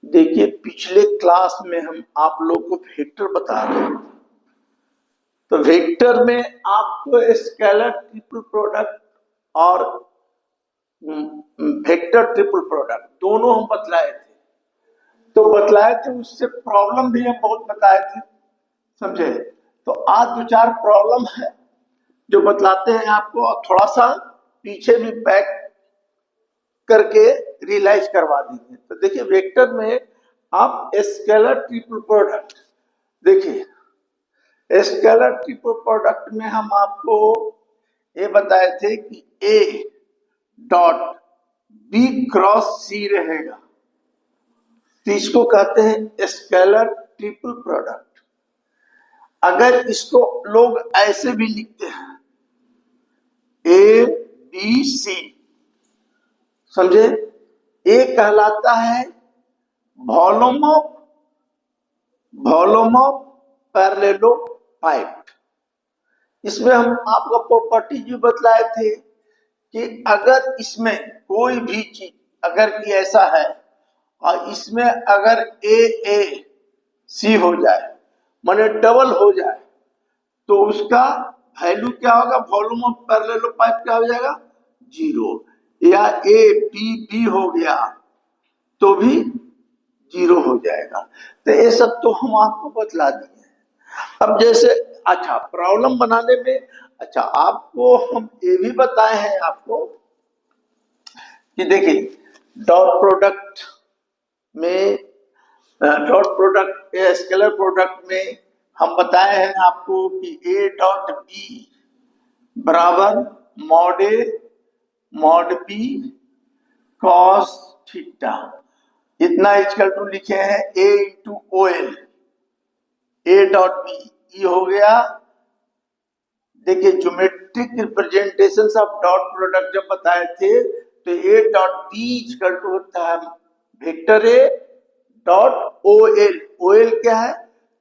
देखिए, पिछले क्लास में हम आप लोग को वेक्टर बता रहे थे। तो वेक्टर में आपको स्केलर ट्रिपल प्रोडक्ट और वेक्टर ट्रिपल प्रोडक्ट दोनों हम बतलाए थे। तो बतलाए थे, उससे प्रॉब्लम भी हम बहुत बताए थे, समझे। तो आज दो चार प्रॉब्लम है जो बतलाते हैं आपको, और थोड़ा सा पीछे भी बैक करके रियलाइज करवा देंगे। तो देखिए, वेक्टर में आप स्केलर ट्रिपल प्रोडक्ट देखिए, स्केलर ट्रिपल प्रोडक्ट में हम आपको ये बताए थे कि ए डॉट बी क्रॉस सी रहेगा, तो इसको कहते हैं स्केलर ट्रिपल प्रोडक्ट। अगर इसको लोग ऐसे भी लिखते हैं ए बी सी, समझे, ए कहलाता है वॉल्यूम ऑफ पैरेललोपाइड। इसमें हम आपको प्रॉपर्टी जो बतलाए थे कि अगर इसमें कोई भी चीज अगर कि ऐसा है और इसमें अगर ए सी हो जाए, माने डबल हो जाए, तो उसका वैल्यू क्या होगा, वॉल्यूम ऑफ पैरेललोपाइड क्या हो जाएगा, 0। या ए बी हो गया तो भी 0 हो जाएगा। तो ये सब तो हम आपको बतला दिए हैं। अब जैसे अच्छा प्रॉब्लम बनाने में, अच्छा आपको हम ये भी बताए हैं आपको कि देखिए डॉट प्रोडक्ट में, स्केलर प्रोडक्ट में हम बताए हैं आपको कि ए डॉट बी बराबर मॉड बी कॉस थीटा, इतना इक्वल टू लिखे हैं A into O L, A dot B, ये हो गया। देखिए, geometric representation of dot product जब बताए थे तो A dot B equal to होता है vector A dot O L. O L क्या है,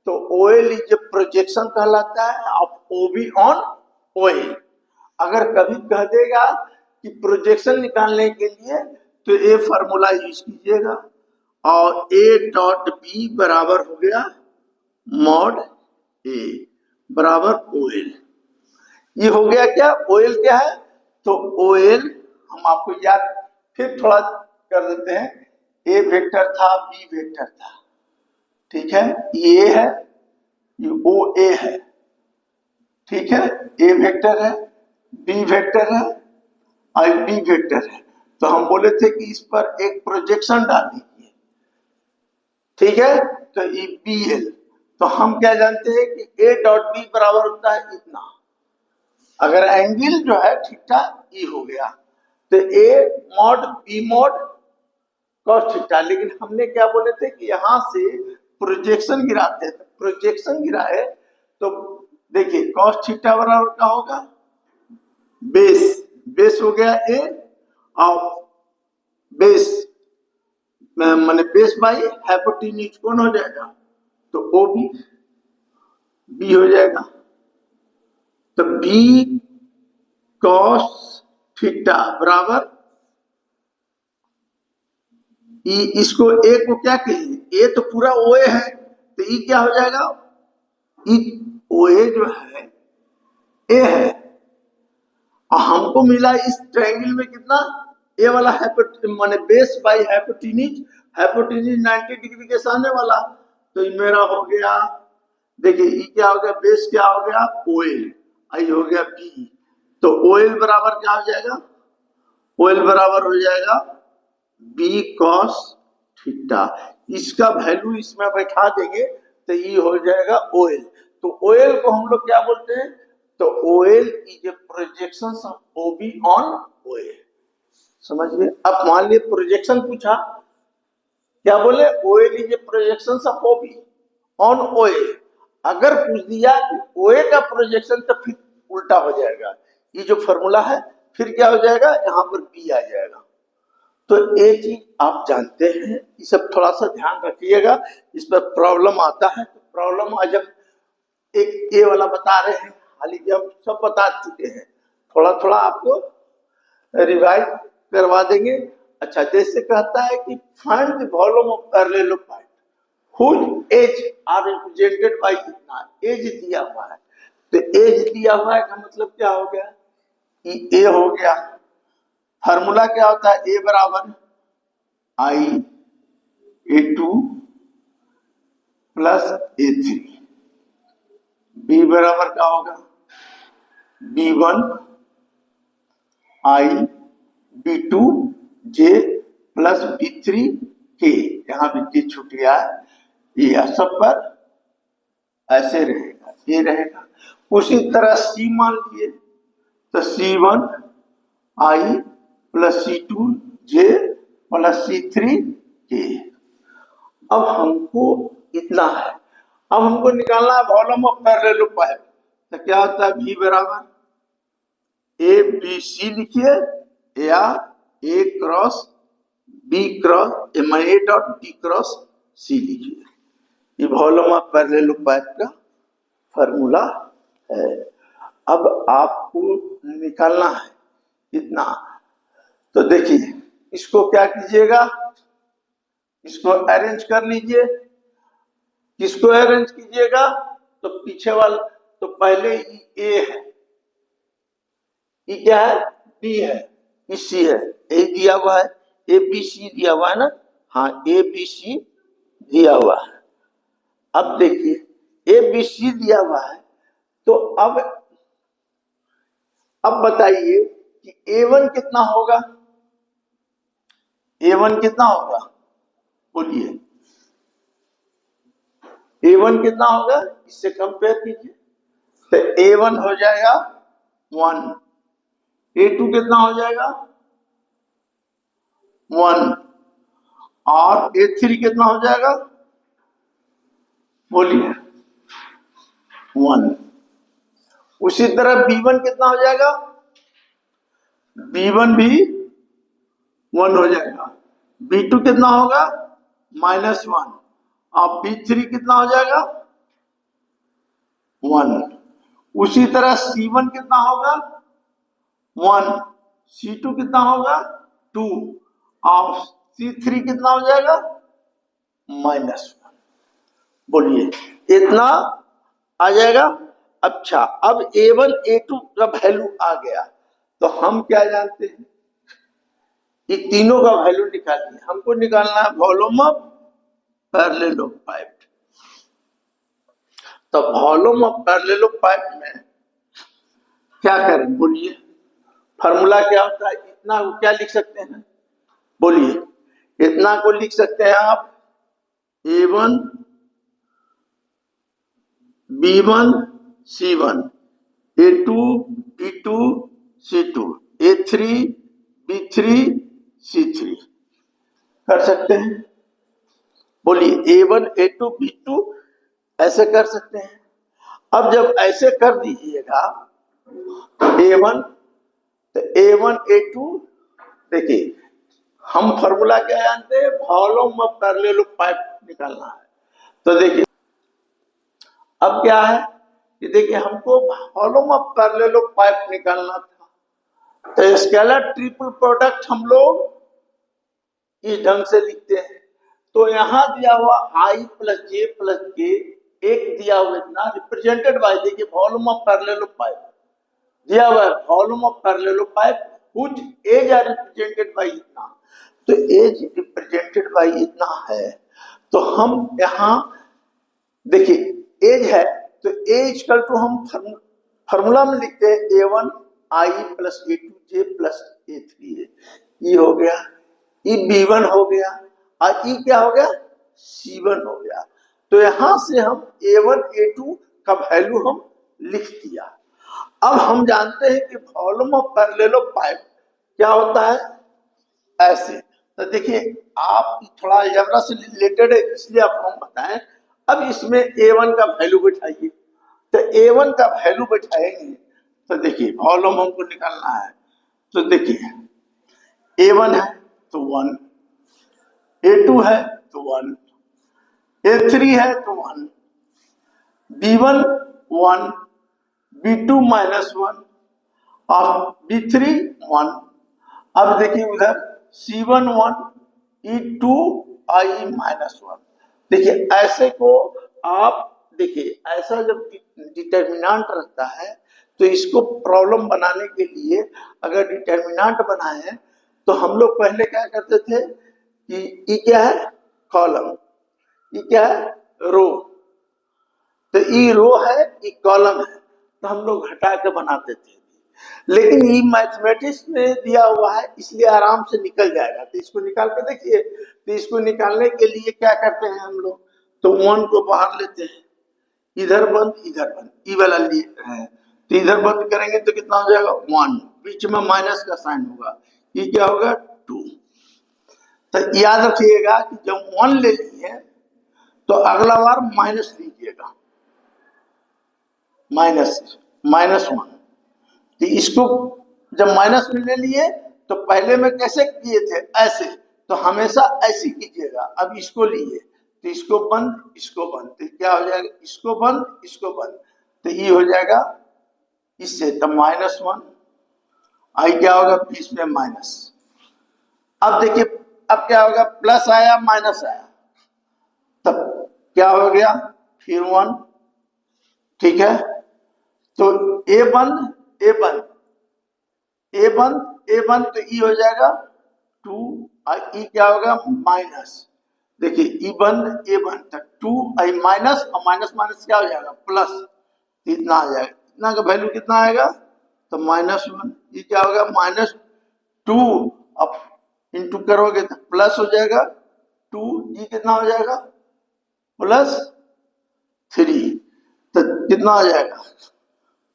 तो O L is a projection कहलाता है of O B on O L. अगर कभी कह देगा कि प्रोजेक्शन निकालने के लिए तो ये फार्मूला यूज कीजिएगा, और ए डॉट बी बराबर हो गया मॉड ए बराबर ओ एल। ये हो गया क्या, ओ एल क्या है, तो ओ एल हम आपको याद फिर थोड़ा कर देते हैं। ए वेक्टर था, बी वेक्टर था, ठीक है, ये है, ये ओ ए है, ठीक है, ए वेक्टर है, बी वेक्टर है और बी वेक्टर है। तो हम बोले थे कि इस पर एक प्रोजेक्शन डाल दीजिए, ठीक है, तो ये बी एल। तो हम क्या जानते हैं कि ए डॉट बी बराबर होता है इतना, अगर एंगल जो है थीटा ई हो गया तो A mod B mod cos theta. लेकिन हमने क्या बोले थे कि यहां से प्रोजेक्शन गिराते हैं, तो प्रोजेक्शन गिराए तो देखिए कॉस थीटा बराबर क्या होगा, बेस हो गया ए, और बेस माने बेस बाई हाइपोटेन्यूज कौन हो जाएगा, तो ओ बी हो जाएगा। तो बी कॉस थीटा बराबर इसको ए को क्या कहेंगे, ए तो पूरा ओए है, तो ई क्या हो जाएगा, ई ओए जो है ए है, और हमको मिला इस ट्रायंगल में कितना, ए वाला माने बेस बाई हाइपोटेन्यूज 90 डिग्री के सामने वाला, तो ये मेरा हो गया, देखिए ई क्या हो गया, बेस क्या हो गया ओएल, आई हो गया बी। तो ओएल बराबर क्या हो जाएगा, ओएल बराबर हो जाएगा बी कॉस थीटा। इसका वैल्यू इसमें बैठा देंगे तो ये हो जाएगा ओएल। तो ओएल को हम लोग क्या बोलते हैं, तो OL is a projection of OB on OL, समझिए। अब मान लीजिए प्रोजेक्शन पूछा, क्या बोले, OL is a projection of OB on OL. अगर पूछ दिया कि ओए का प्रोजेक्शन, तो फिर उल्टा हो जाएगा, ये जो फॉर्मूला है फिर क्या हो जाएगा, यहां पर बी आ जाएगा। तो ये चीज आप जानते हैं, ये सब थोड़ा सा ध्यान रखिएगा, इस पर प्रॉब्लम आता है। तो प्रॉब्लम आज हम एक ए वाला बता रहे हैं, हालांकि हम सब बता चुके हैं, थोड़ा थोड़ा आपको रिवाइज करवा देंगे। अच्छा, जैसे कहता है कि find the volume of parallelopiped whose edge are represented by इतना, एज दिया हुआ है, तो एज दिया हुआ है का मतलब क्या हो गया कि ए हो गया। फार्मूला क्या होता है, ए बराबर IA2 प्लस A3, बी बराबर क्या होगा B1 IB2 J plus B3 K, यहाँ भी K छूट गया है, यह सब पर ऐसे रहेगा, ये रहेगा। उसी तरह C मान लिए तो C1 I plus C2 J plus C3 K। अब हमको इतना है, अब हमको निकालना है वॉल्यूम ऑफ पैरेललोपाइड, तो क्या होता है V बराबर ABC लिखिए या A cross B cross A dot B cross C लिखिए, ये वॉल्यूम ऑफ पैरेललोपाइड का फॉर्मूला है। अब आपको निकालना है इतना, तो देखिए इसको क्या कीजिएगा, इसको अरेंज कर लीजिए। किसको अरेंज कीजिएगा, तो पीछे वाला, तो पहले ए है, ये क्या है बी है, ये सी है, ए दिया हुआ है, ए बी सी दिया हुआ है ना, हाँ ए बी सी दिया हुआ है। अब देखिए ए बी सी दिया हुआ है, तो अब बताइए कि A1 कितना होगा, A1 कितना होगा बोलिए, A1 कितना होगा, इससे कंपेयर कीजिए, तो A1 हो जाएगा 1, A2 कितना हो जाएगा 1, और A3 कितना हो जाएगा बोलिए 1। उसी तरह B1 कितना हो जाएगा, B1 भी 1 हो जाएगा, B2 कितना होगा -1, और B3 कितना हो जाएगा 1। उसी तरह C1 कितना होगा 1, C2 कितना होगा 2, और C3 कितना हो जाएगा -1। बोलिए इतना आ जाएगा। अच्छा, अब A1 A2 का वैल्यू आ गया, तो हम क्या जानते हैं, ये तीनों का वैल्यू निकालिए। हमको निकालना है वॉल्यूम ऑफ पैरेललोपाइड। तो वॉल्यूम ऑफ पैरेललोपाइड में क्या करें बोलिए, फार्मूला क्या होता है, इतना को क्या लिख सकते हैं बोलिए, इतना को लिख सकते हैं आप A1 B1 C1, A2 B2 C2, A3 B3 C3 कर सकते हैं। बोलिए A1 A2 B2 ऐसे कर सकते हैं। अब जब ऐसे कर दीजिएगा A1, तो A1 A2, देखिए हम फॉर्मूला क्या जानते हैं, वॉल्यूम ऑफ पैरेललोपाइड निकालना है। तो देखिए अब क्या है कि देखिए हमको वॉल्यूम ऑफ पैरेललोपाइड निकालना था, तो स्केलर ट्रिपल प्रोडक्ट हम लोग इस ढंग से लिखते हैं। तो यहां दिया हुआ I plus J plus K, एक दिया हुआ इतना रिप्रेजेंटेड बाय, देखिए वॉल्यूम ऑफ पैरेललोपाइड दिया हुआ है, volume of parallelepiped which edge are represented by इतना, तो एज रिप्रेजेंटेड बाय इतना है। तो हम यहां देखिए एज है, तो एज इक्वल टू हम फॉर्मूला में लिखते हैं A1 I plus A2 J plus A3 है, ये हो गया, ये B1 हो गया, और ये क्या हो गया C1 हो गया। तो यहां से हम A1 A2 का वैल्यू हम लिख दिया। अब हम जानते हैं कि वॉल्यूम ऑफ पैरेललोपाइड क्या होता है ऐसे। तो देखिए आप थोड़ा अलजेब्रा से रिलेटेड है, इसलिए आपको हम बताएं। अब इसमें A1 का वैल्यू बैठाइए, तो A1 का वैल्यू बैठाएंगे, तो देखिए वॉल्यूम हमको निकालना है। तो देखिए A1 है तो 1, A2 है तो 1, A3 है तो 1, B1 1, B2 -1, और B3 1। अब देखिए उधर C1 1 E2 I माइनस 1। देखिए ऐसे को आप देखिए, ऐसा जब डिटर्मिनेंट रहता है तो इसको प्रॉब्लम बनाने के लिए अगर डिटर्मिनेंट बनाए तो हम लोग पहले क्या करते थे कि ये क्या है कॉलम, ये क्या है रो, तो ये रो है ये कॉलम है, तो हम लोग हटा के बनाते थे। लेकिन ये मैथमेटिक्स में दिया हुआ है इसलिए आराम से निकल जाएगा। तो इसको निकाल के देखिए, तो इसको निकालने के लिए क्या करते हैं हम लोग, तो 1 को बाहर लेते हैं, इधर बंद इधर बंद, ई वाला लिए है, तो इधर बंद करेंगे तो कितना हो जाएगा 1, बीच में माइनस का साइन होगा, ये क्या होगा 2। तो याद रखिएगा कि जब 1 ले लिए तो अगला बार माइनस लीजिएगा, माइनस 1। तो इसको जब माइनस में ले लिए तो पहले में कैसे किए थे ऐसे, तो हमेशा ऐसे कीजिएगा। अब इसको लिए तो इसको बंद, तो क्या हो जाएगा इसको बंद, तो ये हो जाएगा इससे, तब -1 आई क्या होगा बीच में माइनस। अब देखिए अब क्या होगा, प्लस आया माइनस आया, तब क्या हो गया फिर 1, ठीक है। तो ए बंद तो ई हो जाएगा 2 और ई क्या होगा माइनस। देखिए ई बंद ए बंद तक 2 आई माइनस, और माइनस माइनस क्या हो जाएगा प्लस, इतना आ जाएगा, इतना का वैल्यू कितना आएगा तो -1। ये क्या होगा -2, अब इंटू करोगे तो प्लस हो जाएगा 2, ये कितना हो जाएगा +3, तो कितना आ जाएगा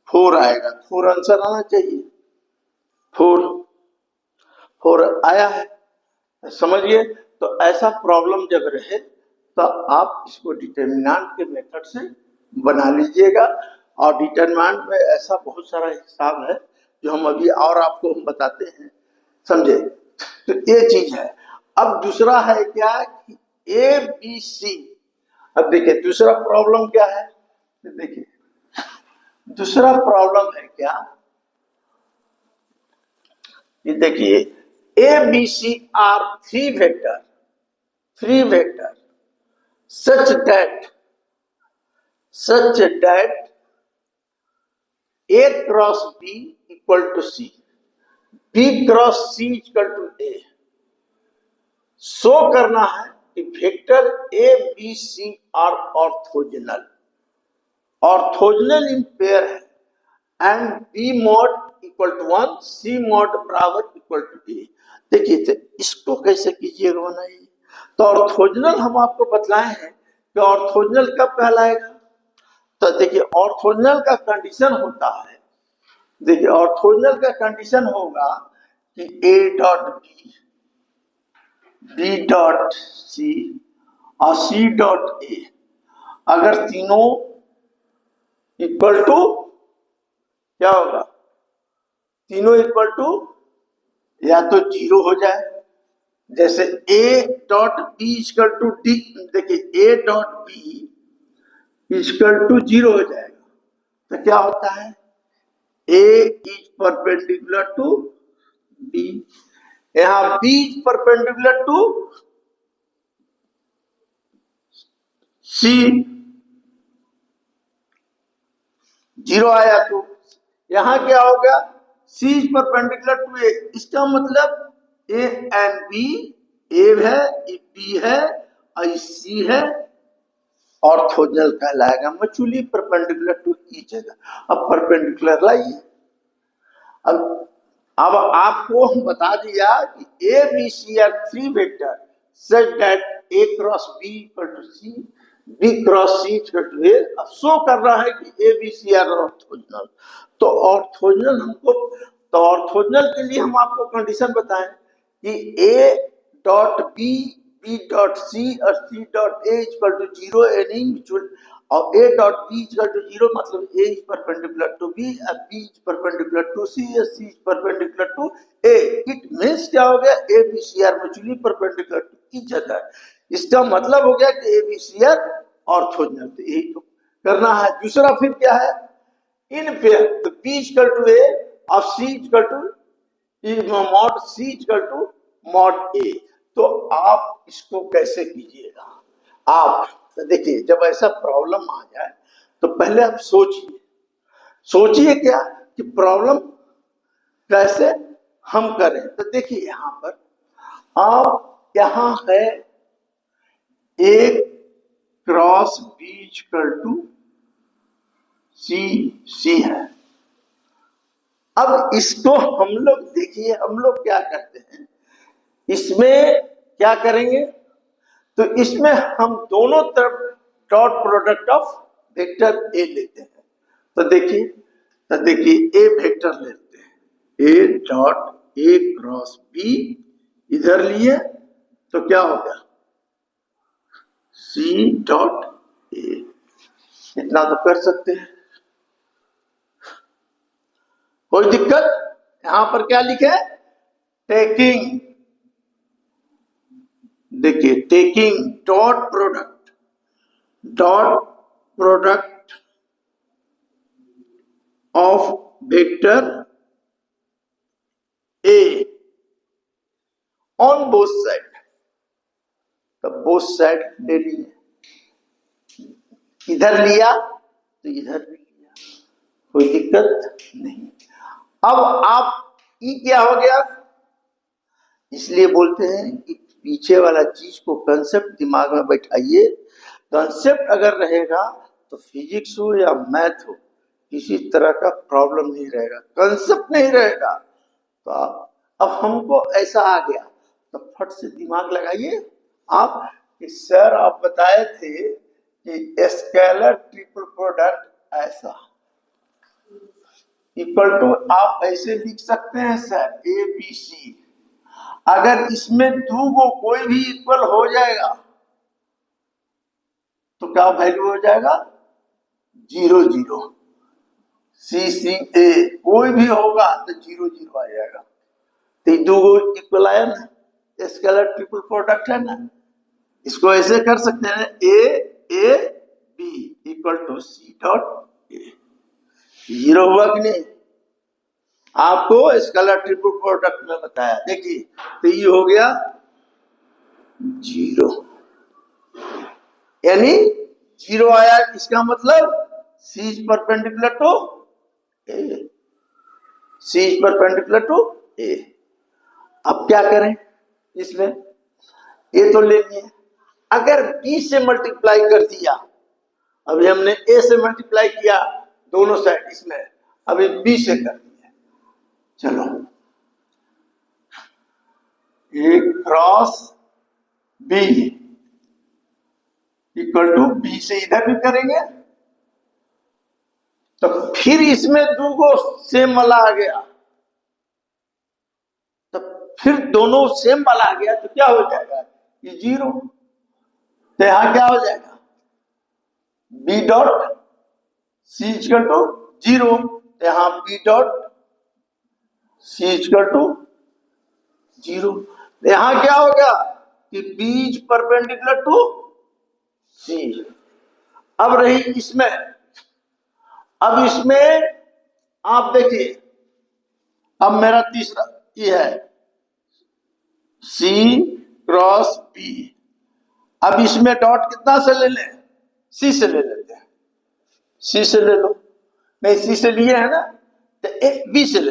4 आएगा। 4 आंसर आना चाहिए, 4 आया है, समझिए। तो ऐसा प्रॉब्लम जब रहे तो आप इसको डिटर्मिनेंट के मेथड से बना लीजिएगा। और डिटर्मिनेंट में ऐसा बहुत सारा हिसाब है जो हम अभी और आपको हम बताते हैं, समझे। तो ये चीज है। अब दूसरा है क्या कि ए बी सी। अब देखिए दूसरा प्रॉब्लम क्या है, देखिए दूसरा प्रॉब्लम है क्या, ये देखिए A B C are three vector such that A cross B equal to C, B cross C equal to A। Show करना है कि vector A B C are orthogonal in pair है, and B mod equal to 1, C mod बराबर equal to A. देखिए तो इसको कैसे कीजिएगा बनाइए। तो ऑर्थोगोनल हम आपको बतलाए हैं कि ऑर्थोगोनल कब कहलाएगा। तो देखिए ऑर्थोगोनल का कंडीशन होता है, देखिए ऑर्थोगोनल का कंडीशन होगा कि A dot B dot C और सी डॉट ए अगर तीनों इक्वल टू क्या होगा, तीनों इक्वल टू या तो 0 हो जाए, जैसे A dot B equal to D, देखिए A dot B equal to 0 हो जाएगा, तो क्या होता है A is perpendicular to B, यहां B is perpendicular to C, 0 आया तो यहां क्या होगा C is perpendicular to A. इसका मतलब ए एंड बी, ए है बी है और सी है, ऑर्थोगोनल कहलाएगा, mutually perpendicular to each other. अब परपेंडिकुलर लाइए। अब आपको हम बता दिया कि A B C are three vector such that A cross B equal to C, B cross C equal to A. अब शो कर रहा है कि A B C are orthogonal. तो ऑर्थोगोनल हमको, तो ऑर्थोगोनल के लिए हम आपको कंडीशन बताएं कि A dot B, B dot C और C dot A equal to 0 any mutual, और A dot B equal to 0 मतलब A is perpendicular to B और B is perpendicular to C और C is perpendicular to A. It means क्या हो गया, A B C are mutually perpendicular to each other. इसका मतलब हो गया कि A B C are orthogonal. तो यही तो करना है। दूसरा फिर क्या है, इन पेयर, तो बी इक्वल टू ए और C equal to mod C equal to mod A. तो आप इसको कैसे कीजिएगा? आप तो देखिए, जब ऐसा प्रॉब्लम आ जाए तो पहले आप सोचिए क्या कि प्रॉब्लम कैसे हम करें। तो देखिए यहां पर आप, यहां है ए क्रॉस बी इक्वल टू सी है। अब इसको हम लोग देखिए, हम लोग क्या करते हैं, इसमें क्या करेंगे, तो इसमें हम दोनों तरफ dot product of vector A लेते हैं। तो देखिए ए वेक्टर लेते हैं, A dot A cross B इधर लिए तो क्या होगा, सी डॉट ए। इतना तो कर सकते हैं, कोई दिक्कत? यहां पर क्या लिखे है, टेकिंग, देखिए taking dot product of vector A on both side. तो बोथ साइड ले लिए, इधर लिया तो इधर भी लिया, कोई दिक्कत नहीं। अब आप ई क्या हो गया, इसलिए बोलते हैं कि पीछे वाला चीज को कंसेप्ट दिमाग में बैठाइए। कंसेप्ट अगर रहेगा तो फिजिक्स हो या मैथ हो, किसी तरह का प्रॉब्लम नहीं रहेगा। कंसेप्ट नहीं रहेगा तो अब हमको ऐसा आ गया तो फट से दिमाग लगाइए आप कि सर आप बताए थे कि स्केलर ट्रिपल प्रोडक्ट ऐसा इक्वल टू, आप ऐसे लिख सकते हैं सर ए बी सी। अगर इसमें दो को कोई भी इक्वल हो जाएगा तो क्या वैल्यू हो जाएगा, 0 0। सी सी ए कोई भी होगा तो 0 0 आ जाएगा। तो दो को इक्वल आया ना, स्केलर ट्रिपल प्रोडक्ट है ना। इसको ऐसे कर सकते हैं, A B equal to C dot A. 0 हुआ कि नहीं? आपको स्केलर ट्रिपल प्रोडक्ट में बताया। देखिए तो ये हो गया 0, यानी 0 आया, इसका मतलब C is perpendicular to A, C is perpendicular to A. अब क्या करें, इसमें ए तो ले लिए, अगर B से मल्टीप्लाई कर दिया, अभी हमने A से मल्टीप्लाई किया दोनों साइड, इसमें अभी B से कर दिया। चलो A cross B equal to B से इधर भी करेंगे तो फिर इसमें दो को सेम वाला आ गया, तो फिर दोनों सेम वाला आ गया तो क्या हो जाएगा, ये 0। तो यहां क्या हो जाएगा, B dot C equal to 0। तो यहां B dot C equal to 0। यहां क्या हो गया कि B is perpendicular to C। अब रही इसमें, अब इसमें आप देखिए, अब मेरा तीसरा ये है C क्रॉस B। अब इसमें डॉट कितना से ले लें, C से ले लेते हैं, C से ले लो, नहीं C से लिए है ना, तो B से ले